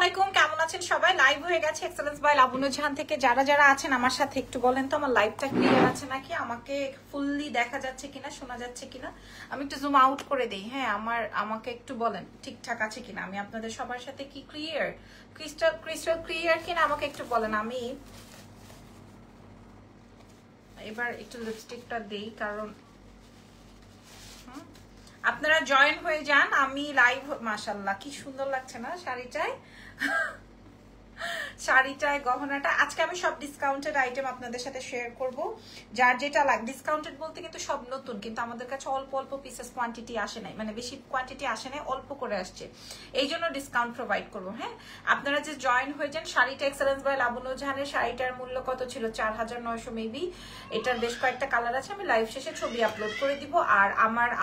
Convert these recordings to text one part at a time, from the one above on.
আলাইকুম, কেমন আছেন সবাই? লাইভ হয়ে গেছে এক্সেলেন্স বাই লাবণ্য জাহান থেকে। যারা যারা আছেন আমার সাথে একটু বলেন তো আমার লাইভটা ক্লিয়ার আছে নাকি, আমাকে ফুললি দেখা যাচ্ছে কিনা, শোনা যাচ্ছে কিনা। আমি একটু জুম আউট করে দেই। হ্যাঁ, আমাকে একটু বলেন ঠিকঠাক আছে কিনা, আমি আপনাদের সবার সাথে কি ক্লিয়ার, ক্রিস্টাল ক্লিয়ার কিনা আমাকে একটু বলেন। আমি এবার একটু লিপস্টিকটা দেই, কারণ আপনারা জয়েন হয়ে যান। আমি লাইভ, মাশাআল্লাহ কি সুন্দর লাগছে না শাড়িটায়। শাড়িটায় গহনাটা আজকে আমি সব ডিসকাউন্টেড আইটেম আপনাদের সাথে শেয়ার করব। যার যেটা লাগে, ডিসকাউন্টেড বলতে কিন্তু সব নতুন, কিন্তু আমাদের কাছে অল্প অল্প পিসেস কোয়ান্টিটি আসে নাই, মানে বেশি কোয়ান্টিটি আসে নাই, অল্প করে আসছে, এই জন্য ডিসকাউন্ট প্রোভাইড করবো। হ্যাঁ, আপনারা যে জয়েন হয়ে যান। শাড়িটা এক্সেলেন্স বাই লাবণ্য জাহানের শাড়িটার মূল্য কত ছিল? 4900 মেবি। এটার বেশ কয়েকটা কালার আছে, আমি লাইভ শেষে ছবি আপলোড করে দিব। আর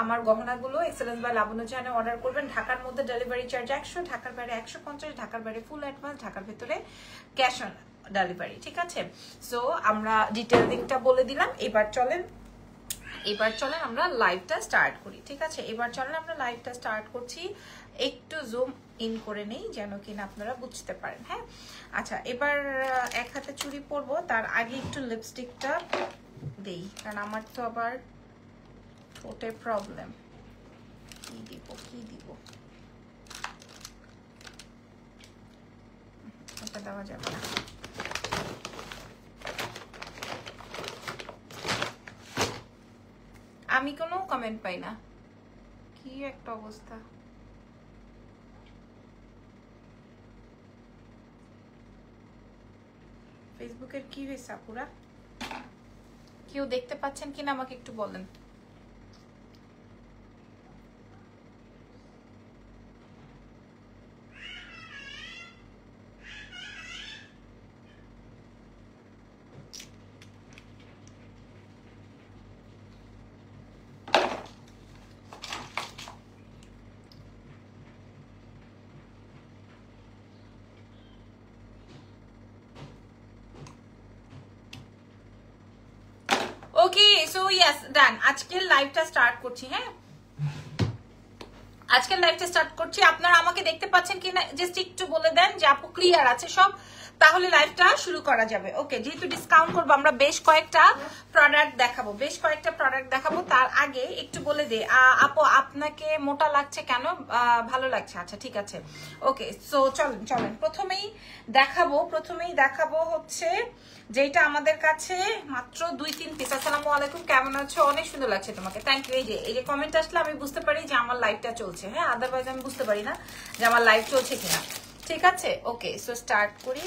আমার গহনাগুলো এক্সেলেন্স বাই লাবণ্য জাহানে অর্ডার করবেন। ঢাকার মধ্যে ডেলিভারি চার্জ 100, ঢাকার বাইরে 150, ঢাকার বাইরে ফুল অ্যাডভান্স, ঢাকার ভেতরে ক্যাশ অন ডেলিভারি। ঠিক আছে, সো আমরা ডিটেল দিকটা বলে দিলাম। এবার চলেন আমরা লাইভটা স্টার্ট করি। ঠিক আছে, এবার চলেন আমরা লাইভটা স্টার্ট করছি। একটু জুম ইন করে নেই যেন কিনা আপনারা বুঝতে পারেন। হ্যাঁ, আচ্ছা, এবার এক হাতে চুড়ি পরবো, তার আগে একটু লিপস্টিকটা দেই, কারণ আমার তো আবার ঠোঁটে প্রবলেম। কি দিব এটা দেওয়া যাবে না। আমি কোনো কমেন্ট পাই না, কি একটা অবস্থা। ফেসবুকের কি হয়েছে আপুরা? কেউ দেখতে পাচ্ছেন কিনা আমাকে একটু বলেন। ওকে, সো ইয়েস, ডান। আজকের লাইভটা স্টার্ট করছি। হ্যাঁ, আজকের লাইভটা স্টার্ট করছি। আপনারা আমাকে দেখতে পাচ্ছেন কিনা জাস্ট একটু বলে দেন যে আপু ক্লিয়ার আছে সব, তাহলে লাইভটা শুরু করা যাবে। ওকে, যেহেতু ডিসকাউন্ট করবো আমরা বেশ কয়েকটা প্রোডাক্ট দেখাবো। তার আগে একটু বলে দে আপু, আপনাকে মোটা লাগছে কেন? ভালো লাগছে, আচ্ছা ঠিক আছে। ওকে, সো চলেন প্রথমেই দেখাবো হচ্ছে যেটা আমাদের কাছে মাত্র 2-3 পিস। আসসালামু আলাইকুম, কেমন আছো? অনেক সুন্দর লাগছে তোমাকে, থ্যাংক ইউ। এই যে কমেন্ট আসলে আমি বুঝতে পারি যে আমার লাইভটা চলছে। হ্যাঁ, আদারওয়াইজ আমি বুঝতে পারি না যে আমার লাইভ চলছে কিনা। ঠিক আছে, ওকে, সো স্টার্ট করি।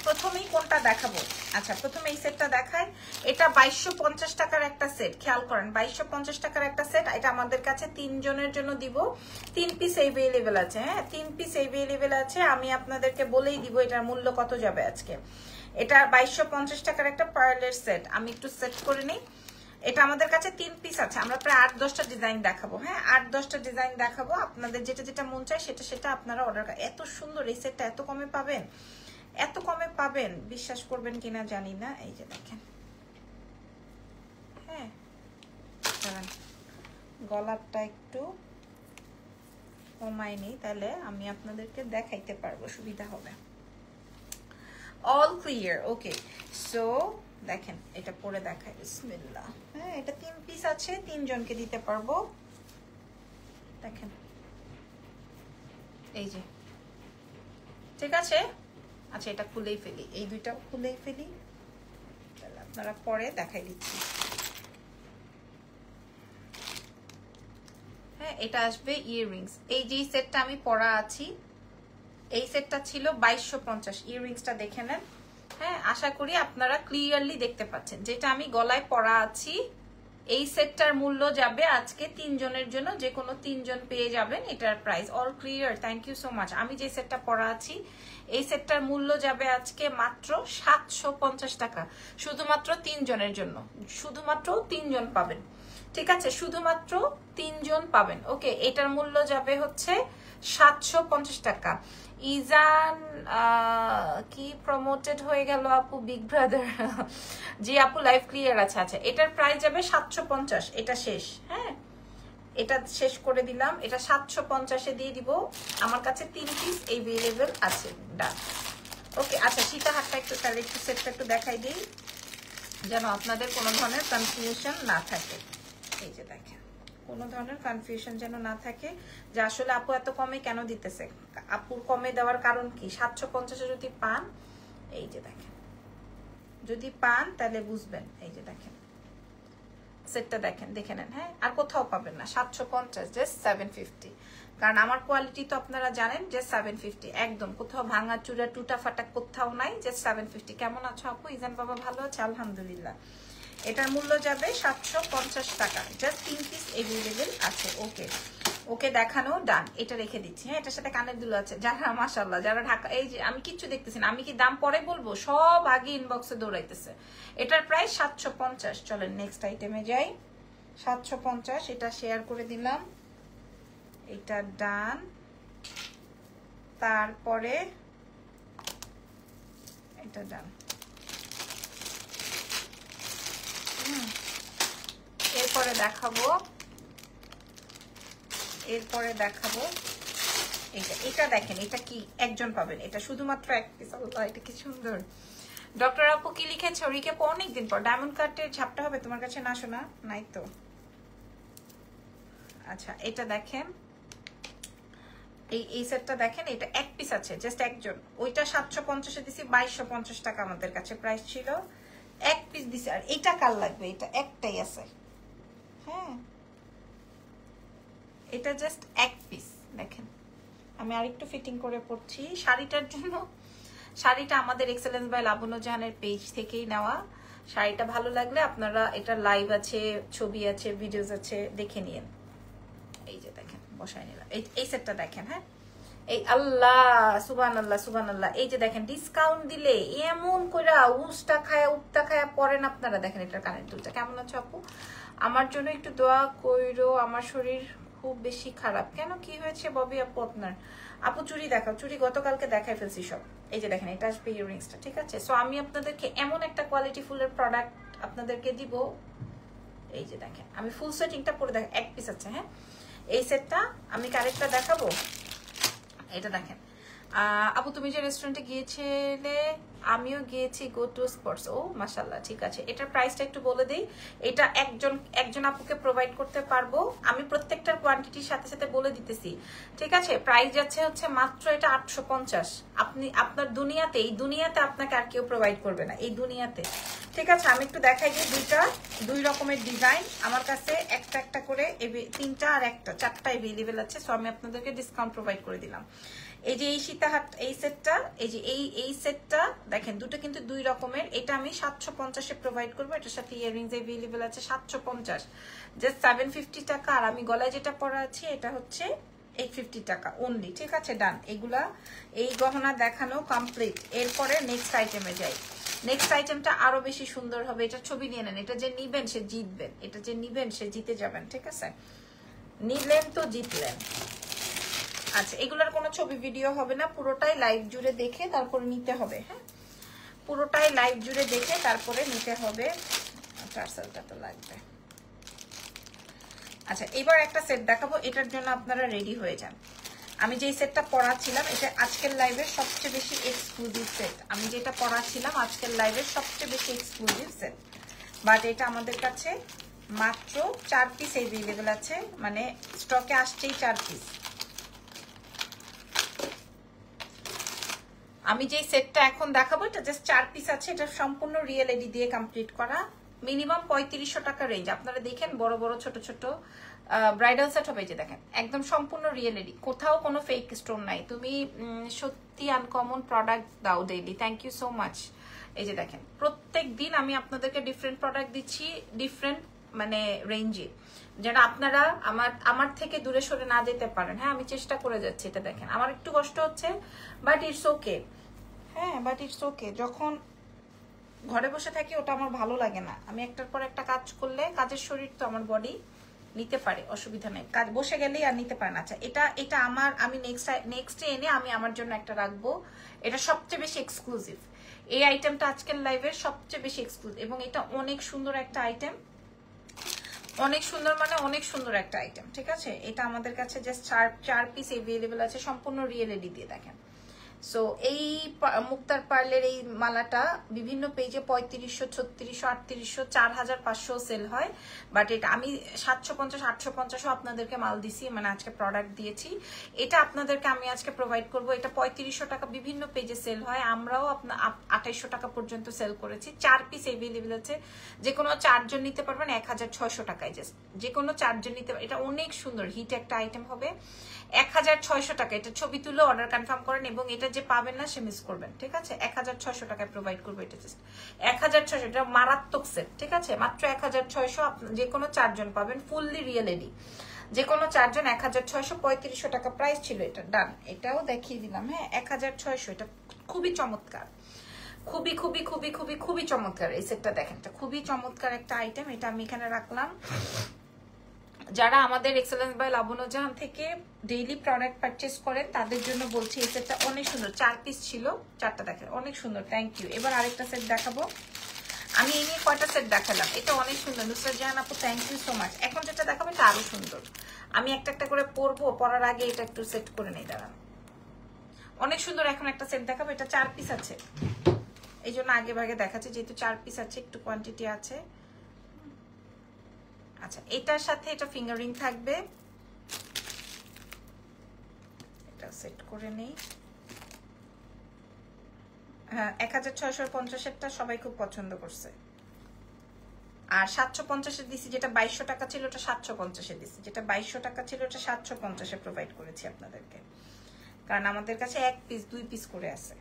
প্রথমেই কোনটা দেখাবো? আচ্ছা, প্রথমে এই সেটটা দেখাই। এটা 2250 টাকার একটা সেট, খেয়াল করেন, 2250 টাকার একটা সেট। এটা আমাদের কাছে 3 জনের জন্য দিব। 3 পিস এভেলেবেল আছে। হ্যাঁ, 3 পিস এভেলেবেল আছে। আমি আপনাদেরকে বলেই দিব এটার মূল্য কত যাবে আজকে। এটা 2250 টাকার একটা পার্লের সেট। আমি একটু সেট করে নিই। এটা আমাদের কাছে 3 পিস আছে। আমরা প্রায় 8-10টা ডিজাইন দেখাবো। হ্যাঁ, 8-10টা ডিজাইন দেখাবো। আপনাদের যেটা মন চায় সেটা আপনারা অর্ডার করেন। এত সুন্দর এই সেটটা এত কমে পাবেন, বিশ্বাস করবেন কিনা জানি না। এই যে দেখেন, হ্যাঁ, গলাটা একটু কমাই নেই, তাহলে আমি আপনাদেরকে দেখাইতে পারবো, সুবিধা হবে। All clear. ওকে, সো দেখেন, এটা পরে দেখাই, বিসমিল্লাহ। হ্যাঁ, এটা 3 পিস আছে, 3 জনকে দিতে পারবো। দেখেন, এই যে, ঠিক আছে। আচ্ছা, এটা খুলেই ফেলি, এই দুইটা খুলেই ফেলি, তাহলে আপনারা পরে দেখাই দিচ্ছি। হ্যাঁ, এটা আসবে ইয়াররিংস। এই যে সেটটা আমি পরা আছি, এই সেটটা ছিল 2250। ইয়াররিংসটা দেখে নেন। হ্যাঁ, আশা করি আপনারা ক্লিয়ারলি দেখতে পাচ্ছেন। যেটা আমি গলায় পরা আছি, এই সেটটার মূল্য যাবে আজকে 3 জনের জন্য, যে কোনো 3 জন পেয়ে যাবেন এটার price. All clear, thank you so much. আমি যে সেটটা পরা আছি, এই সেটটার মূল্য যাবে আজকে মাত্র 750 টাকা, শুধুমাত্র 3 জনের জন্য। শুধুমাত্র 3 জন পাবেন। ঠিক আছে, শুধুমাত্র 3 জন পাবেন। ওকে, এটার মূল্য যাবে হচ্ছে 750 টাকা। ইজান কি প্রমোটেড হয়ে গেল আপু, বিগ ব্রাদার। জি আপু, লাইভ ক্লিয়ার আছে। আচ্ছা, এটার প্রাইস যাবে 750, এটা শেষ। হ্যাঁ, এটা শেষ করে দিলাম, এটা 750-এ দিয়ে দিব। আমার কাছে 3 পিস अवेलेबल আছে, ডান। ওকে, আচ্ছা সীতা হাতটা একটু তাহলে একটু সেটটা একটু দেখাই দিই, যেন আপনাদের কোনো ধরনের কনফিউশন না থাকে। এই যে দেখেন, কোনো ধরনের কনফিউশন যেন না থাকে যে আসলে আপু এত কমে কেন দিতেছে। আপুর কমে দেওয়ার কারণ কি, 750-এ যদি পান, এই যে দেখেন, যদি পান তাহলে বুঝবেন। এই যে দেখেন সেটটা দেখেন, দেখে নেন। হ্যাঁ, আর কোথাও পাবেন না 750, জাস্ট 750। কারণ আমার কোয়ালিটি তো আপনারা জানেন, জাস্ট 750 একদম, কোথাও ভাঙা চূড়া টুটা ফাটা কোথাও নাই, জাস্ট 750। কেমন আছো আপু? ইজান বাবা ভালো আছে, আলহামদুলিল্লাহ। এটার মূল্য যাবে 750 টাকা, জাস্ট 3 পিস अवेलेबल আছে। ওকে ওকে, দেখানো ডান। এটা রেখে দিচ্ছি। হ্যাঁ, এটার সাথে কানের দুল আছে। যারা মাশাআল্লাহ, যারা ঢাকা, এই যে আমি কিচ্ছু দেখতেছি না, আমি কি দাম পরে বলবো, সব আগে ইনবক্সে দৌড়াইতেছে। এটার প্রাইস 750। চলেন নেক্সট আইটেমে যাই। 750, এটা শেয়ার করে দিলাম, এটা ডান। তারপরে এটা ডান। এরপরে দেখাবো এটা দেখেন, এটা কি একজন পাবেন, এটা শুধুমাত্র এক পিস। আল্লাহ, এটা কি সুন্দর। ডক্টর আপু কি লিখেছে? রিকে অনেকদিন পর ডায়মন্ড কাটের ঝাপটা হবে তোমার কাছে না শোনা? নাই তো। আচ্ছা, এটা দেখেন, এই সেটটা দেখেন, এটা এক পিস আছে, জাস্ট একজন। ওইটা 750-এ দিছি, 2250 টাকা আমাদের কাছে প্রাইস ছিল। এক পিস দিছি। আর এটা কার লাগবে? এটা একটাই আছে। হ্যাঁ, এটা জাস্ট এক পিস। দেখেন, আমি আরেকটু ফিটিং করে পড়ছি শাড়িটার জন্য। শাড়িটা আমাদের এক্সেলেন্স বাই লাবণ্য জাহানের পেজ থেকেই নেওয়া। শাড়িটা ভালো লাগলে আপনারা, এটা লাইভ আছে, ছবি আছে, ভিডিওস আছে, দেখে নিন। এই যে দেখেন, বসাই নিলাম। এই সেটটা দেখেন। হ্যাঁ, এই আল্লাহ, সুবহানাল্লাহ সুবহানাল্লাহ। এই যে দেখেন, ডিসকাউন্ট দিলে এমন কইরা উস্তা খায়া উপতা খায়া পড়েন আপনারা। দেখেন এটার কানের দুলটা কেমন আছে আপু? আমার জন্য একটু দোয়া কইরো, আমার শরীর খুব বেশি খারাপ। কেন, কি হয়েছে ববি আপু আপনার? আপু চুড়ি দেখাও, চুড়ি গতকালকে দেখাই ফেলছি সব। এই যে দেখেন, এটা আসবে ইয়াররিংসটা, ঠিক আছে? সো আমি আপনাদেরকে এমন একটা কোয়ালিটি ফুলের প্রোডাক্ট আপনাদেরকে দিব। এই যে দেখেন, আমি ফুল সেটিংটা পরে দেখ, এক পিস আছে। হ্যাঁ, এই সেটটা আমি কারেক্টটা দেখাবো। এটা দেখেন, আপু তুমি যে রেস্টুরেন্টে গিয়েছিলে, আমিও গিয়েছি, গো টু স্পটস। ও মাশাআল্লাহ, ঠিক আছে। এটার প্রাইসটা একটু বলে দিই। এটা একজন আপুকে প্রোভাইড করতে পারবো আমি, প্রত্যেকটার কোয়ান্টিটির সাথে সাথে বলে দিতেছি, ঠিক আছে? প্রাইস যাচ্ছে হচ্ছে মাত্র এটা 850। আপনি আপনার দুনিয়াতে, এই দুনিয়াতে আপনাকে আর কেউ প্রোভাইড করবে না, এই দুনিয়াতে, ঠিক আছে? আমি একটু দেখাই যে দুই রকমের ডিজাইন আমার কাছে, একটা করে, তিনটা আর একটা, 4টা अवेलेबल আছে। সো আমি আপনাদেরকে ডিসকাউন্ট প্রোভাইড করে দিলাম। এই যে এই সীতাহাট, এই সেটটা, এই যে এই সেটটা দেখেন, দুটো কিন্তু দুই রকমের। এটা আমি 750-এ প্রোভাইড করবো। এটার সাথে ইয়াররিংস अवेलेबल আছে 750, জাস্ট 750 টাকা। আর আমি গলায় যেটা পরা আছে, এটা হচ্ছে 850 টাকা অনলি, ঠিক আছে? ডান। এগুলা, এই গহনা দেখানো কমপ্লিট। এরপরে নেক্সট আইটেমে যাই। নেক্সট আইটেমটা আরো বেশি সুন্দর হবে। এটা ছবি নিয়ে নেন, এটা যে নিবেন সে জিতবেন, এটা যে নিবেন সে জিতে যাবেন, ঠিক আছে? নিলেন তো জিতলেন। আচ্ছা, এগুলোর কোনো ছবি ভিডিও হবে না, পুরোটাই লাইভ জুড়ে দেখে তারপরে নিতে হবে। হ্যাঁ, পুরোটাই লাইভ জুড়ে দেখে তারপরে নিতে হবে। টার্সেলটা তো লাগবে। আচ্ছা, এবার একটা সেট দেখাবো, এটার জন্য আপনারা রেডি হয়ে যান। আমি যেই সেটটা পরাচ্ছিলাম, এটা আজকের লাইভের সবচেয়ে বেশি এক্সক্লুসিভ সেট। আমি যেটা পরাচ্ছিলাম আজকের লাইভের সবচেয়ে বেশি এক্সক্লুসিভ সেট, বাট এটা আমাদের কাছে মাত্র 4 পিস अवेलेबल আছে, মানে স্টকে আসছেই 4 পিস। আমি যেই সেটটা এখন দেখাবো, এটা জাস্ট 4 পিস আছে। এটা সম্পূর্ণ রিয়েল এডি দিয়ে কমপ্লিট করা, মিনিমাম 3500 টাকা রেঞ্জ। আপনারা দেখেন, বড় বড় ছোট ছোট ব্রাইডাল সেট হবে। যে দেখেন, একদম সম্পূর্ণ রিয়েল এডি, কোথাও কোনো ফেক স্টোন নাই। তুমি সত্যি আনকমন প্রোডাক্ট দাও daily, thank you so much. এই যে দেখেন, প্রত্যেক দিন আমি আপনাদেরকে ডিফারেন্ট প্রোডাক্ট দিচ্ছি, ডিফারেন্ট মানে রেঞ্জে, যেটা আপনারা আমার থেকে দূরে সরে না যেতে পারেন। হ্যাঁ, আমি চেষ্টা করে যাচ্ছি। এটা দেখেন, আমার একটু কষ্ট হচ্ছে, বাট ইটস ওকে। হ্যাঁ, বাট ইটস ওকে। যখন ঘরে বসে থাকি, ওটা আমার ভালো লাগে না। আমি একটার পর একটা কাজ করলে, কাজের শরীর তো আমার বডি নিতে পারে, অসুবিধা নেই। কাজ বসে গেলেই আর নিতে পারে না। আচ্ছা, এটা আমি নেক্সটে এনে আমি আমার জন্য একটা রাখবো। এটা সবচেয়ে বেশি এক্সক্লুসিভ, এই আইটেমটা আজকের লাইভের সবচেয়ে বেশি এক্সক্লুসিভ, এবং এটা অনেক সুন্দর একটা আইটেম। অনেক সুন্দর, মানে অনেক সুন্দর একটা আইটেম, ঠিক আছে। এটা আমাদের কাছে জাস্ট 4 পিস अवेलेबल আছে, সম্পূর্ণ রিয়েল এডি দিয়ে দেখেন। সো এই মুক্তার পার্লের এই মালাটা বিভিন্ন পেজে 3500, 3600, 3800, 4500 সেল হয়, বাট এটা আমি 750, 850 আপনাদেরকে মাল দিছি, মানে আজকে প্রোডাক্ট দিয়েছি। এটা আপনাদেরকে আমি আজকে প্রোভাইড করব। এটা 3500 টাকা বিভিন্ন পেজে সেল হয়, আমরাও 2800 টাকা পর্যন্ত সেল করেছি। 4 পিস अवेलेबल আছে, যে কোনো 4 জন নিতে পারবেন 1600 টাকায়, জাস্ট যে কোনো 4 জন নিতে। এটা অনেক সুন্দর হিট একটা আইটেম হবে, 1600 টাকা। এটা ছবি তুলে অর্ডার কনফার্ম করেন, এবং এটা যে পাবেন না সে মিস করবেন, ঠিক আছে। 1600 টাকায় প্রোভাইড করবো এটা, জাস্ট 1600। এটা মারাত্মক সেট, ঠিক আছে, মাত্র 1600। যে কোনো 4 জন পাবেন, ফুললি রিয়েল এডি, যে কোনো 4 জন 1600। 3500 টাকা প্রাইস ছিল এটা, ডান। এটাও দেখিয়ে দিলাম, হ্যাঁ 1600। এটা খুবই চমৎকার, খুবই খুবই খুবই খুবই খুবই চমৎকার এই সেটটা দেখেন, এটা খুবই চমৎকার একটা আইটেম। এটা আমি এখানে রাখলাম। যারা আমাদের এক্সেলেন্স বাই লাবণ্য জাহান থেকে ডেইলি প্রোডাক্ট পারচেস করেন তাদের জন্য বলছি, এই সেটটা অনেক সুন্দর। 4 পিস ছিল, 4টা দেখেন, অনেক সুন্দর। Thank you. এবার আরেকটা সেট দেখাবো। আমি এই নিয়ে কয়টা সেট দেখালাম, এটা অনেক সুন্দর। নুসরাত জাহান আপু থ্যাংক ইউ সো মাচ। এখন যেটা দেখাবো এটা আরো সুন্দর। আমি একটা একটা করে পরবো, পরার আগে এটা একটু সেট করে নেই, দাঁড়ান। অনেক সুন্দর। এখন একটা সেট দেখাবো, এটা 4 পিস আছে, এই জন্য আগে ভাগে দেখাচ্ছে, যেহেতু 4 পিস আছে একটু কোয়ান্টিটি আছে। আচ্ছা, এটার সাথে এটা ফিঙ্গারিং থাকবে, এটা সেট করে নেই। হ্যাঁ 1650-এরটা সবাই খুব পছন্দ করছে। আর 750-এর দিছি, যেটা 2200 টাকা ছিল ওটা 750-এ দিছি, যেটা 2200 টাকা ছিল ওটা 750-এ প্রোভাইড করেছি আপনাদেরকে, কারণ আমাদের কাছে 1 পিস 2 পিস করে আছে।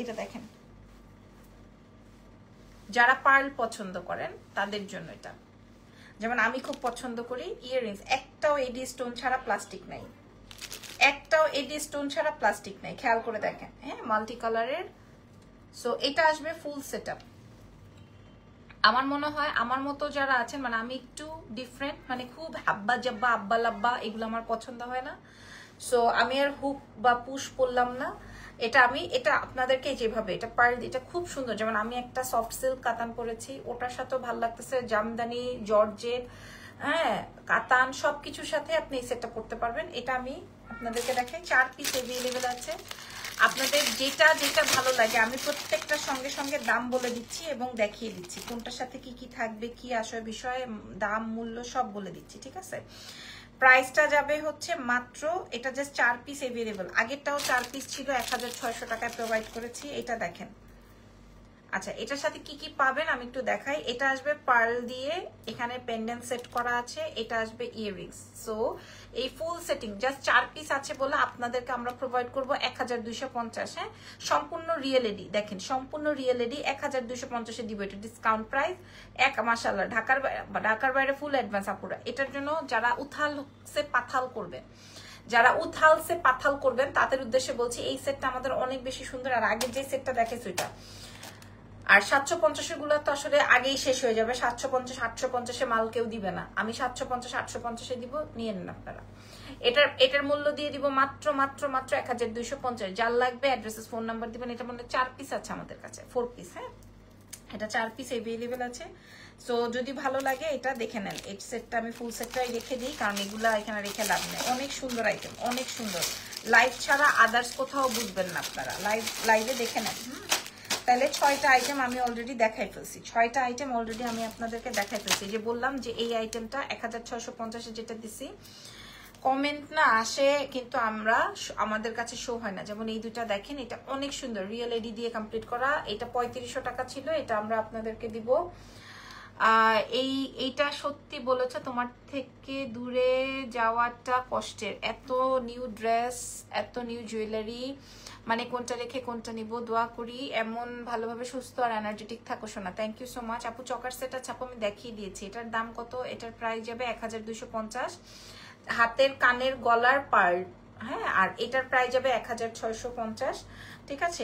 এটা দেখেন, যারা পার্ল পছন্দ করেন তাদের জন্য এটা, যেমন আমি খুব পছন্দ করি। ইয়াররিংস একটাও এডি স্টোন ছাড়া প্লাস্টিক নাই, একটাও এডি স্টোন ছাড়া প্লাস্টিক নাই, খেয়াল করে দেখেন। হ্যাঁ মাল্টি কালারের। সো এটা আসবে ফুল সেটআপ। আমার মনে হয় আমার মতো যারা আছেন, মানে আমি একটু ডিফারেন্ট, মানে খুব হাব্বা জাব্বা আব্বা লাব্বা এগুলো আমার পছন্দ হয় না। সো আমি আর হুক বা পুশ পরলাম না। এটা আমি এটা আপনাদেরকে যেভাবে, এটা পার্ল, এটা খুব সুন্দর। যেমন আমি একটা সফট সিল্ক কাতান পরেছি, ওটার সাথেও ভালো লাগতেছে, জামদানি, জর্জেট, হ্যাঁ কাতান, সবকিছুর সাথে আপনি এই সেটটা পরতে পারবেন। এটা আমি আপনাদেরকে দেখাই, 4 পিস अवेलेबल আছে। আপনাদের যেটা যেটা ভালো লাগে আমি প্রত্যেকটার সঙ্গে সঙ্গে দাম বলে দিচ্ছি এবং দেখিয়ে দিচ্ছি কোনটার সাথে কি কি থাকবে, কি আসবে বিষয়ে, দাম মূল্য সব বলে দিচ্ছি, ঠিক আছে। প্রাইসটা যাবে হচ্ছে মাত্র, এটা জাস্ট 4 পিস अवेलेबल। আগেরটাও 4 পিস ছিল, 1600 টাকায় প্রোভাইড করেছি। এটা দেখেন। আচ্ছা, এটার সাথে কি কি পাবেন আমি একটু দেখাই। এটা আসবে পার্ল দিয়ে, এখানে পেন্ডেন্ট সেট করা আছে, এটা আসবে ইয়াররিংস। সো এই ফুল সেটিং জাস্ট 4 পিস আছে বলে আপনাদেরকে আমরা প্রোভাইড করব 1250। হ্যাঁ সম্পূর্ণ রিয়েল এডি, দেখেন সম্পূর্ণ রিয়েল এডি 1250-এ দিব। এটা ডিসকাউন্ট প্রাইস। মাশাআল্লাহ, ঢাকার বাইরে ফুল অ্যাডভান্স আপুরা। এটার জন্য যারা উথাল সে পাথাল করবে, যারা উথাল সে পাথাল করবেন তাদের উদ্দেশ্যে বলছি, এই সেটটা আমাদের অনেক বেশি সুন্দর। আর আগের যে সেটটা দেখেছি ওইটা, আর 750 গুলো তো আসলে আগেই শেষ হয়ে যাবে। 750 850-এ মাল কেউ দিবে না, আমি 750 850-এ দিব, নিয়ে নেন আপনারা। এটার মূল্য দিয়ে দিব মাত্র মাত্র মাত্র 1250। যার লাগবে অ্যাড্রেসেস ফোন নাম্বার দিবেন। এটা মানে 4 পিস আছে আমাদের কাছে, 4 পিস। হ্যাঁ এটা 4 পিস अवेलेबल আছে। সো যদি ভালো লাগে এটা দেখে নেন। এই সেটটা আমি ফুল সেটটাই রেখে দিই, কারণ এগুলা এখানে রেখে লাভ নেই। অনেক সুন্দর আইটেম, অনেক সুন্দর। লাইভ ছাড়া আদার্স কোথাও বুঝবেন না আপনারা, লাইভে দেখে নেন। তাহলে 6টা আইটেম আমি অলরেডি দেখাই ফেলছি, 6টা আইটেম অলরেডি আমি আপনাদেরকে দেখাই ফেলছি। যে বললাম যে এই আইটেমটা 1650-এ যেটা দিছি, কমেন্ট না আসে কিন্তু আমাদের কাছে শো হয় না। যেমন এই দুইটা দেখেন, এটা অনেক সুন্দর, রিয়েল এডি দিয়ে কমপ্লিট করা। এটা 3500 টাকা ছিল, এটা আমরা আপনাদেরকে দিব। এইটা সত্যি বলেছে, তোমার থেকে দূরে যাওয়াটা কষ্টের। এত নিউ ড্রেস, এত নিউ জুয়েলারি, মানে কোনটা রেখে কোনটা নিব। দোয়া করি এমন ভালোভাবে সুস্থ আর এনার্জেটিক থাকো সোনা। থ্যাংক ইউ সো মাচ আপু। চকার সেট আছে আপু, আমি দেখিয়ে দিয়েছি। এটার দাম কত? এটার প্রাইস যাবে 1250। হাতের কানের গলার পার্ল, হ্যাঁ, আর এটার প্রাইস যাবে 1650। ঠিক আছে,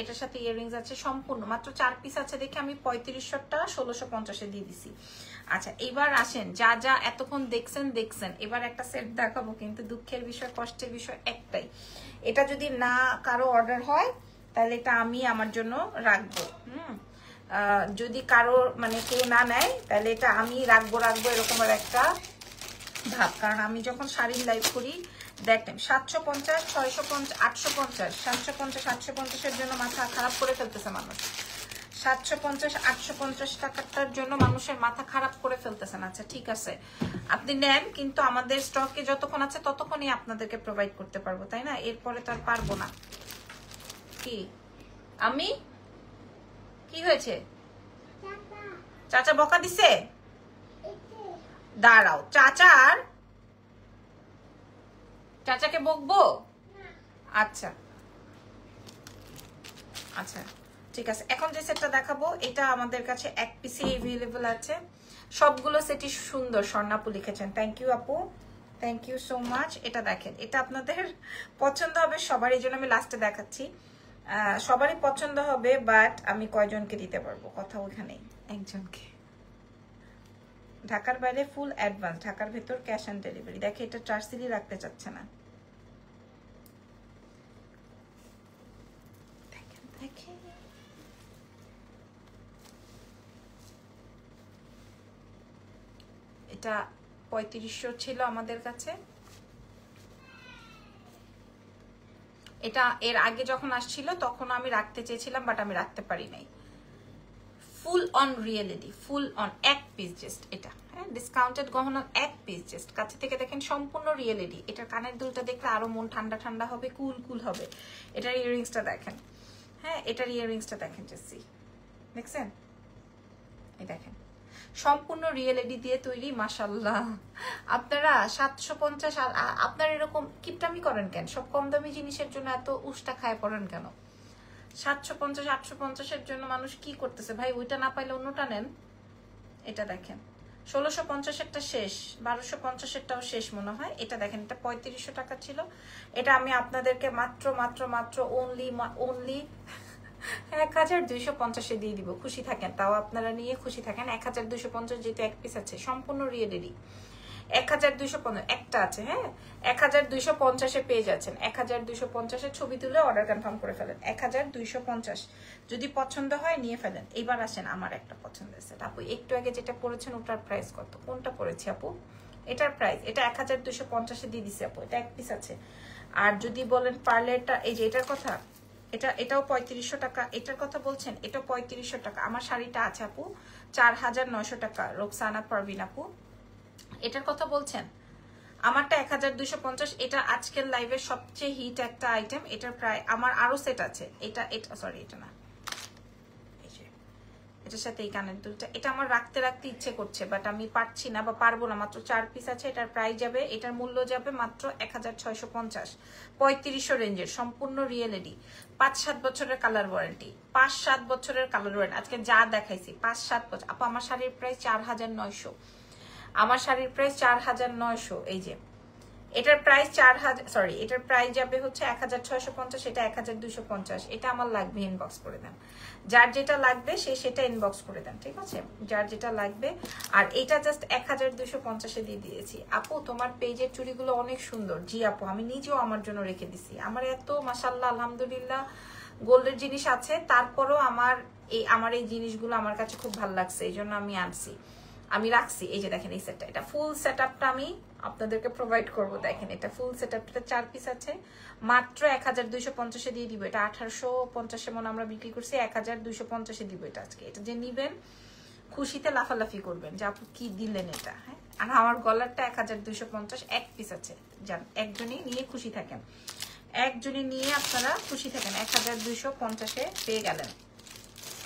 এটার সাথে ইয়াররিংস আছে সম্পূর্ণ। মাত্র 4 পিস আছে দেখে আমি 3500টা 1650-এ দিয়ে দিছি। আচ্ছা এবার আসেন, যা যা এতক্ষণ দেখছেন, এবার একটা সেট দেখাবো, কিন্তু দুঃখের বিষয় কষ্টের বিষয় একটাই, এটা যদি না কারো অর্ডার হয় তাহলে এটা আমি আমার জন্য রাখবো। যদি কারো মানে কেউ না নেয় তাহলে এটা আমি রাখবো এরকম একটা ভাব। কারণ আমি যখন শাড়ির লাইভ করি দেখেন 750, 650, 850, 750, 850-এর জন্য মাথা খারাপ করে ফেলতেছে মানুষ। 750, 850 টাকাটার জন্য মানুষের মাথা খারাপ করে ফেলতেছেন। আচ্ছা ঠিক আছে, আপনি নেন, কিন্তু আমাদের স্টকে যতক্ষণ আছে ততক্ষণই আপনাদেরকে প্রোভাইড করতে পারবো, তাই না? এরপরে তো আর পারবো না। কি আমি কি হয়েছে? চাচা বকা দিছে? দাঁড়াও, চাচাকে বকবো? আচ্ছা আচ্ছা ঠিক আছে। এখন যে সেটটা দেখাবো এটা আমাদের কাছে এক পিসে अवेलेबल আছে। সবগুলো সেটই সুন্দর। স্বর্ণাপু লিখেছেন, থ্যাংক ইউ আপু, থ্যাংক ইউ সো মাচ। এটা দেখেন, এটা আপনাদের পছন্দ হবে সবার, এই জন্য আমি লাস্টে দেখাচ্ছি। সবারই পছন্দ হবে, বাট আমি কয়জনকে দিতে পারবো কথা ওইখানেই, একজনকে। ঢাকার বাইরে ফুল অ্যাডভান্স, ঢাকার ভেতর ক্যাশ অন ডেলিভারি। দেখে এটা চার্সিলি রাখতে চাচ্ছে না। দেখেন দেখেন, এটা 3500 ছিল আমাদের কাছে। এটা এর আগে যখন আসছিল তখন আমি রাখতে চেয়েছিলাম, বাট আমি রাখতে পারি নাই। Full on reality, full on এক পিস জাস্ট এটা, হ্যাঁ ডিসকাউন্টেড গহনা এক পিস জাস্ট। কাছে থেকে দেখেন সম্পূর্ণ রিয়েলিটি। এটার কানের দুলটা দেখলে আরো মন ঠান্ডা ঠান্ডা হবে, কুল কুল হবে। এটার ইয়াররিংসটা দেখেন, হ্যাঁ এটার ইয়াররিংসটা দেখেন জাস্ট, দেখছেন? এই দেখেন সম্পূর্ণ রিয়েলিটি দিয়ে তৈরি। মাশাআল্লাহ, আপনারা 750, আপনারা এরকম কিপটামি করেন কেন? সব কম দামি জিনিসের জন্য এত উষ্টা খায় পড়েন কেন? 750, 850-এর জন্য মানুষ কি করতেছে ভাই? ওইটা না পাইলে অন্যটা নেন। এটা দেখেন 1650-এরটা শেষ, 1250-এরটাও শেষ মনে হয়। এটা দেখেন, এটা 3500 টাকা ছিল। এটা আমি আপনাদেরকে মাত্র মাত্র মাত্র অনলি 1250-এ দিয়ে দিব। খুশি থাকেন, তাও আপনারা নিয়ে খুশি থাকেন। 1250 যেহেতু এক পিস আছে, সম্পূর্ণ রিয়েলিটি। 1250 একটা আছে, হ্যাঁ 1250-এ পেয়ে যাচ্ছেন। 1250-এর ছবি তুলে অর্ডার কনফার্ম করে ফেলেন। 1250 যদি পছন্দ হয় নিয়ে ফেলেন। এবার আসেন আমার একটা পছন্দের সেট। আপু একটু আগে যেটা পড়েছেন ওটার প্রাইস কত? কোনটা পড়েছি আপু? এটার প্রাইস, এটা 1250-এ দিয়ে দিছি আপু। এটা এক পিস আছে। আর যদি বলেন পার্লেরটা, এই যে এটার কথা, এটাও 3500 টাকা। এটার কথা বলছেন, এটা 3500 টাকা। আমার শাড়িটা আছে আপু 4900 টাকা, রোকসানা পারভিন আপু। এটার কথা বলছেন, আমারটা 1250। এটা আজকের লাইভের সবচেয়ে হিট একটা আইটেম। এটার প্রায়, আমার আরো সেট আছে। এটা সরি এটা না, এটার সাথে এই কানের দুলটা, এটা আমার রাখতে ইচ্ছে করছে, বাট আমি পারছি না বা পারবো না। মাত্র 4 পিস আছে। এটার প্রাইস যাবে, এটার মূল্য যাবে মাত্র 1650। 3500 রেঞ্জের, সম্পূর্ণ রিয়েলিটি। 5-7 বছরের কালার ওয়ারেন্টি, 5-7 বছরের কালার ওয়ারেন্টি। আজকে যা দেখাইছি 5-7 বছর। আপু আমার শাড়ির প্রাইস 4900, আমার শাড়ির প্রাইস 4900। এই যে এটার প্রাইস 4000, সরি এটার প্রাইস যাবে হচ্ছে 1650, এটা 1250। এটা আমার লাগবে, ইনবক্স করে দেন। যার যেটা লাগবে সেটা ইনবক্স করে দেন, ঠিক আছে? যার যেটা লাগবে। আর এটা জাস্ট 1250-এ দিয়ে দিয়েছি। আপু তোমার পেজের চুড়িগুলো অনেক সুন্দর। জি আপু, আমি নিজেও আমার জন্য রেখে দিছি। আমার এত মাশাআল্লাহ আলহামদুলিল্লাহ গোল্ডের জিনিস আছে, তারপরও আমার এই জিনিসগুলো আমার কাছে খুব ভালো লাগছে, এই জন্য আমি আনছি, আমি রাখছি। এই যে দেখেন এই সেটটা, এটা ফুল সেটআপটা আমি আপনাদেরকে প্রোভাইড করব। দেখেন এটা ফুল সেটআপটা 4 পিস আছে, মাত্র 1250-এ দিয়ে দিব। এটা 1850-এ মনে আমরা বিক্রি করছি, 1250-এ দিব এটা আজকে। এটা যে নিবেন খুশিতে লাফালাফি করবেন যে আপু কি দিলেন এটা, হ্যাঁ। আর আমার গলারটা 1250 এক পিস আছে, যান একজনই নিয়ে খুশি থাকেন, একজনই নিয়ে আপনারা খুশি থাকেন। 1250-এ পেয়ে গেলেন,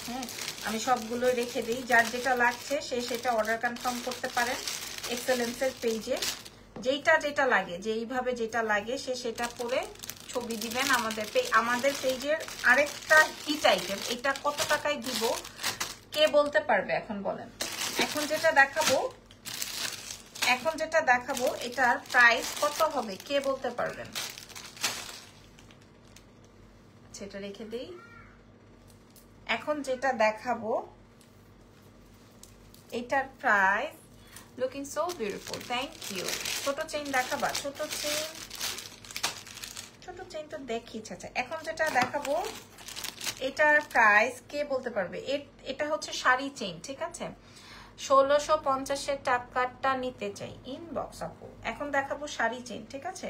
হ্যাঁ। আমি সবগুলো রেখে দিই, যার যেটা লাগছে সেটা অর্ডার কনফার্ম করতে পারেন এক্সেলেন্সের পেজে। যেটা লাগে, যেইভাবে যেটা লাগে সেটা পরে ছবি দিবেন আমাদের পেজের। আরেকটা হিট আইটেম, এটা কত টাকায় দিব কে বলতে পারবে এখন বলেন? এখন যেটা দেখাবো এটার প্রাইস কত হবে কে বলতে পারবেন? সেটা রেখে দিই। এখন যেটা দেখাবো এটার price, looking so beautiful, thank you. ছোট চেইন দেখাবা? ছোট চেইন তো দেখি। আচ্ছা এখন যেটা দেখাবো এটার প্রাইস কে বলতে পারবে? এটা হচ্ছে শাড়ি চেইন, ঠিক আছে? 1650 টাকাটা নিতে চাই, ইনবক্স আপু। এখন দেখাবো শাড়ি চেইন, ঠিক আছে?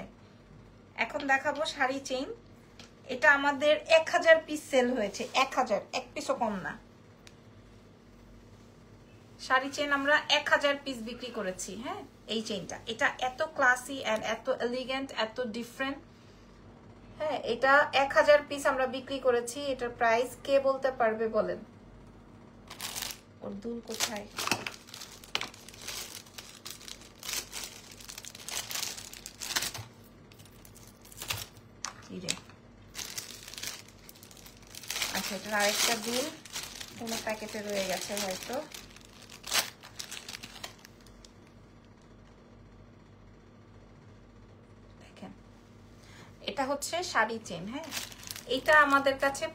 এখন দেখাবো শাড়ি চেইন। এটা আমাদের 1000 পিস সেল হয়েছে, 1000, এক পিসও কম না। শাড়ি চেইন আমরা 1000 পিস বিক্রি করেছি। হ্যাঁ, এই চেইনটা, এটা এত ক্লাসি এন্ড এত এলিগেন্ট, এত ডিফারেন্ট। হ্যাঁ, এটা 1000 পিস আমরা বিক্রি করেছি। এটার প্রাইস কে বলতে পারবে বলেন? ওর দুল কোথায়? আচ্ছা, এটার আরেকটা দুল কোনো প্যাকেটে রয়ে গেছে হয়তো। দেখেন, এটা হচ্ছে শাড়ি চেন। হ্যাঁ, এটা আমাদের কাছে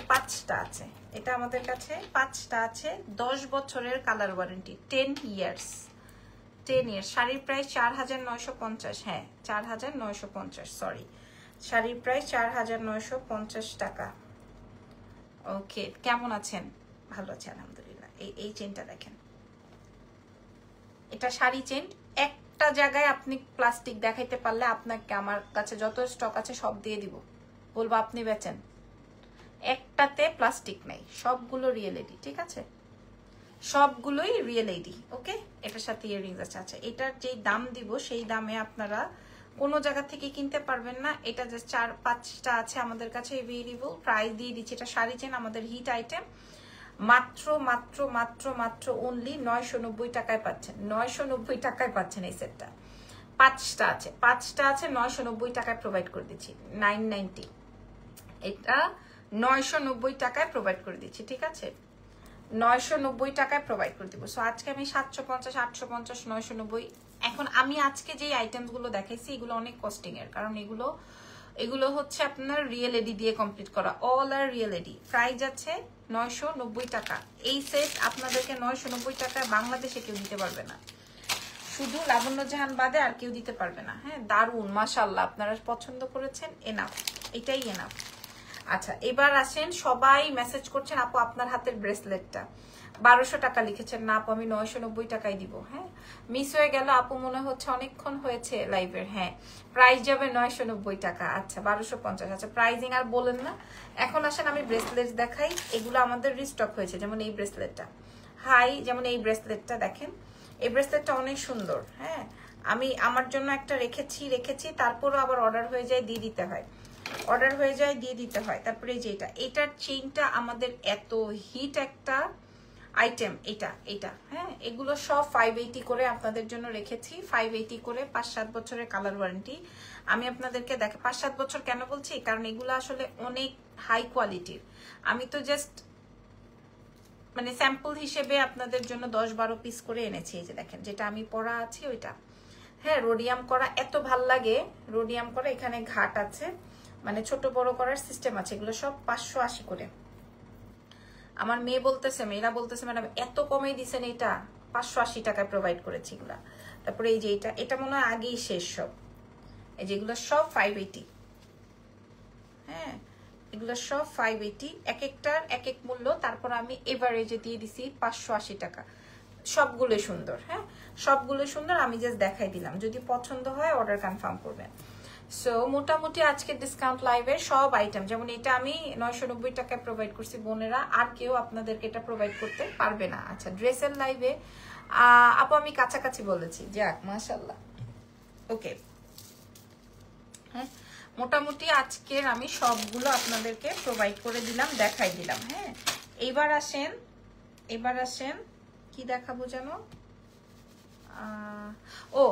পাঁচটা আছে। এটা আমাদের কাছে 5টা আছে। 10 বছরের কালার ওয়ারেন্টি, 10 ইয়ার্স। শাড়ির প্রাইস 4950। হ্যাঁ, 4950, সরি। শাড়ির প্রাইস 4950 টাকা। ওকে, কেমন আছেন? ভালো আছে আলহামদুলিল্লাহ। এই চেনটা দেখেন, এটা শাড়ি চেন। একটা জায়গায় আপনি প্লাস্টিক দেখাইতে পারলে আপনাকে আমার কাছে যত স্টক আছে সব দিয়ে দিব, বলবো আপনি বেচেন। একটাতে প্লাস্টিক নাই, সবগুলো রিয়েল এডি, ঠিক আছে? সবগুলোই রিয়েল এডি। ওকে, এটার সাথে ইয়াররিংস আছে। আচ্ছা, এটার যেই দাম দিব সেই দামে আপনারা কোনো জায়গা থেকে কিনতে পারবেন না। এটা যে 4-5টা আছে আমাদের কাছে এভেইলেবল, প্রাইস দিয়ে দিচ্ছি। এটা শাড়ি চেন, আমাদের হিট আইটেম। মাত্র মাত্র মাত্র মাত্র অনলি 990 টাকায় পাচ্ছেন। 990 টাকায় পাচ্ছেন এই সেটটা। 5টা আছে, 990 টাকায় প্রোভাইড করে দিচ্ছি। 990, এটা 990 টাকায় প্রোভাইড করে দিচ্ছি, ঠিক আছে? 990 টাকায় প্রোভাইড করে দিব। সো আজকে আমি 750, 850, 990। এখন আমি আজকে যে আইটেমসগুলো দেখাইছি এগুলো অনেক কস্টিং এর, কারণ এগুলো হচ্ছে আপনার রিয়েল এডি দিয়ে কমপ্লিট করা, অল আর রিয়েল এডি। প্রাইস আছে 990 টাকা। এই সেট আপনাদেরকে 990 টাকায় বাংলাদেশে কেউ দিতে পারবে না, শুধু লাবণ্য জাহান বাদে আর কেউ দিতে পারবে না। হ্যাঁ, দারুন, মাশাআল্লাহ, আপনারা পছন্দ করেছেন, এনাফ, এটাই এনাফ। আচ্ছা, এবার আসেন, সবাই মেসেজ করছেন আপু আপনার হাতের ব্রেসলেটটা 1200 টাকা লিখেছেন। না আপু, আমি 990 টাকায় দিব। হ্যাঁ, মিস হয়ে গেল আপু, মনে হচ্ছে অনেকক্ষণ হয়েছে লাইভের। হ্যাঁ, প্রাইস যাবে 990 টাকা। আচ্ছা, 1250। আচ্ছা, প্রাইজিং আর বলেন না। এখন আসেন আমি ব্রেসলেট দেখাই। এগুলো আমাদের রিস্টক হয়েছে, যেমন এই ব্রেসলেটটা। হাই, যেমন এই ব্রেসলেটটা দেখেন, এই ব্রেসলেটটা অনেক সুন্দর। হ্যাঁ, আমি আমার জন্য একটা রেখেছি, তারপরও আবার অর্ডার হয়ে যায়, দিয়ে দিতে হয়। তারপরে এই যে এটার চেইনটা আমাদের এত হিট একটা আইটেম। এটা হ্যাঁ, এগুলো সব 580 করে আপনাদের জন্য রেখেছি। 580 করে, 5-7 বছরের কালার ওয়ারেন্টি। আমি আপনাদেরকে 5-7 বছর কেন বলছি, কারণ এগুলো আসলে অনেক হাই কোয়ালিটির। আমি তো জাস্ট মানে স্যাম্পল হিসেবে আপনাদের জন্য 10-12 পিস করে এনেছি। এই যে দেখেন, যেটা আমি পরা আছি ওইটা। হ্যাঁ, রোডিয়াম করা, এত ভাল লাগে রোডিয়াম করা। এখানে ঘাট আছে, মানে ছোট বড় করার সিস্টেম আছে। এগুলো সব 580 করে। আমার মেয়েরা বলতেছে ম্যাডাম এত কমে দিছেন, এটা 580 টাকায় প্রোভাইড করেছি এগুলা। তারপরে এই যে এটা মনে হয় আগেই শেষ সব। এই যেগুলো সব 580। হ্যাঁ, এগুলো সব 580, এক একটার এক এক মূল্য। তারপর আমি এভারেজে দিয়ে দিছি 580 টাকা। সবগুলো সুন্দর। হ্যাঁ, সবগুলো সুন্দর, আমি জাস্ট দেখাই দিলাম। যদি পছন্দ হয় অর্ডার কনফার্ম করবেন। সো মোটামুটি আজকে ডিসকাউন্ট লাইভের সব আইটেম, যেমন এটা আমি 990 টাকায় প্রোভাইড করছি বোনেরা, আর কেউ আপনাদেরকে এটা প্রোভাইড করতে পারবে না। আচ্ছা, ড্রেসের লাইভে আপু আমি কাছাকাছি বলেছি, যাক মাশাআল্লাহ। ওকে, হ্যাঁ, মোটামুটি আজকের আমি সবগুলো আপনাদেরকে প্রোভাইড করে দিলাম, দেখাই দিলাম। হ্যাঁ, এবার আসেন কি দেখাবো যেন। ও,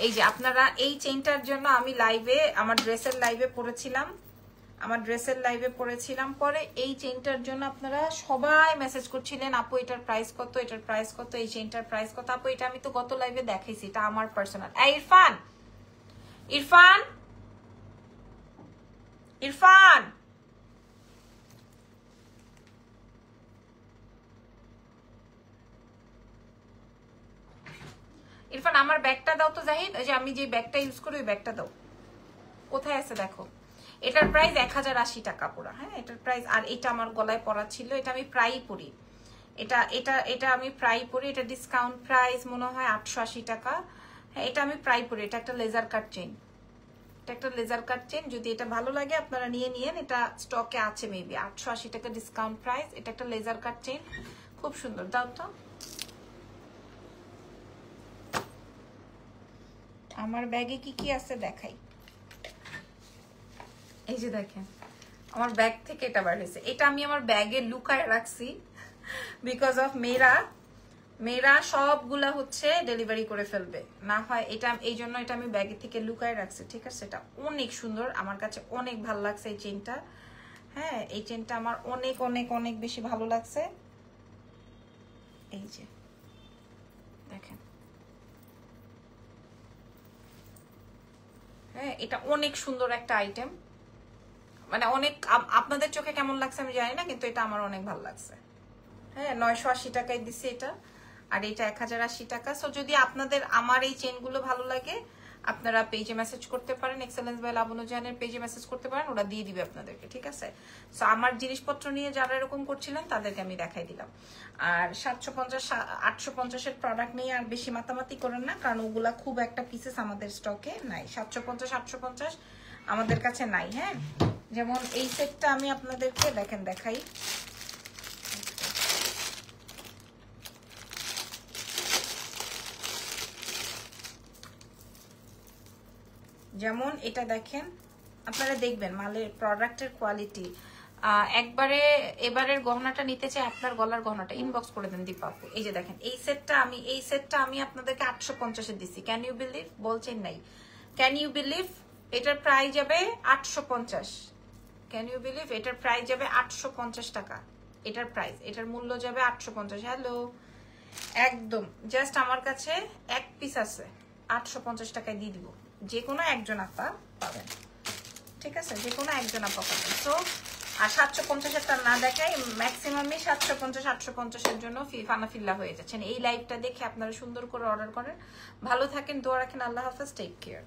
এই যে আপনারা এই চেইনটার জন্য আমি লাইভে, আমার ড্রেসের লাইভে পড়েছিলাম। পরে এই চেইনটার জন্য আপনারা সবাই মেসেজ করছিলেন আপু এটার প্রাইস কত, এই চেইনটার প্রাইস কত। আপু এটা আমি তো গত লাইভে দেখাইছি, এটা আমার পার্সোনাল। ইরফান ইরফান, আমার ব্যাগটা দাও তো জাহিদ। ওই যে আমি যে ব্যাগটা ইউজ করি ওই ব্যাগটা দাও। কোথায় আছে দেখো। এটার প্রাইস 1080 টাকা পুরো। হ্যাঁ, এটার প্রাইস। আর এটা আমার গলায় পরা ছিল, এটা আমি প্রায়ই পরি, এটা আমি প্রায় পরি। এটা ডিসকাউন্ট প্রাইস মনে হয় 880 টাকা। হ্যাঁ, এটা আমি প্রায় পরি। এটা একটা লেজার কাট চেইন, এটা একটা লেজার কাট চেইন। যদি এটা ভালো লাগে আপনারা নিয়ে নিয়েন, এটা স্টকে আছে মেবি। 880 টাকা ডিসকাউন্ট প্রাইস। এটা একটা লেজার কাট চেইন, খুব সুন্দর। দাও তো আমার ব্যাগে কি কি আছে দেখাই। এই যে দেখেন আমার ব্যাগ থেকে এটা বার হয়েছে। এটা আমি আমার ব্যাগে লুকায় রাখছি বিকজ অফ মেয়েরা সবগুলা হচ্ছে ডেলিভারি করে ফেলবে না হয়, এটা এই জন্য এটা আমি ব্যাগে থেকে লুকায় রাখছি। ঠিক আছে, এটা অনেক সুন্দর, আমার কাছে অনেক ভালো লাগছে এই চেনটা। হ্যাঁ, এই চেনটা আমার অনেক অনেক অনেক বেশি ভালো লাগছে। এই যে দেখেন, হ্যাঁ, এটা অনেক সুন্দর একটা আইটেম। মানে অনেক, আপনাদের চোখে কেমন লাগছে আমি জানি না, কিন্তু এটা আমার অনেক ভালো লাগছে। হ্যাঁ, 980 টাকায় দিচ্ছে এটা, আর এটা 1080 টাকা। সো যদি আপনাদের আমার এই চেনগুলো ভালো লাগে, আপনারা পেজে মেসেজ করতে পারেন, এক্সেলেন্স বাই লাবণ্য জাহানের পেজে মেসেজ করতে পারেন, ওরা দিয়ে দিবে আপনাদেরকে। ঠিক আছে, সো আমার জিনিসপত্র নিয়ে যারা এরকম করছিলেন তাদেরকে আমি দেখাই দিলাম। আর 750 850-এর প্রোডাক্ট নিয়ে আর বেশি মাতামাতি করেন না, কারণ ওগুলা খুব একটা পিসেস আমাদের স্টকে নাই। 750 850 আমাদের কাছে নাই। হ্যাঁ, যেমন এই সেটটা আমি আপনাদেরকে দেখাই। যেমন এটা দেখেন, আপনারা দেখবেন মালের প্রোডাক্টের কোয়ালিটি। একবারে এবারের গহনাটা নিতে চাই, আপনার গলার গহনাটা ইনবক্স করে দেন দীপাপু। এই যে দেখেন এই সেটটা আমি আপনাদেরকে 850-এ দিছি। Can you believe? বলছেন নাই, ক্যান ইউ বিলিভ? এটার প্রাইস যাবে 850। Can you believe? এটার প্রাইস যাবে 850 টাকা। এটার প্রাইস, এটার মূল্য যাবে 850। হ্যালো, একদম জাস্ট আমার কাছে এক পিস আছে, 850 টাকায় দিয়ে দিব। যে কোনো একজন আপা পাবেন। ঠিক আছে, যে কোনো একজন আপা পাবেন। তো আর 750-এরটা না দেখাই, ম্যাক্সিমামই 750 850-এর জন্য ফানাফিল্লা হয়ে যাচ্ছেন। এই লাইভটা দেখে আপনারা সুন্দর করে অর্ডার করেন। ভালো থাকেন, দোয়া রাখেন। আল্লাহ হাফেজ, টেক কেয়ার।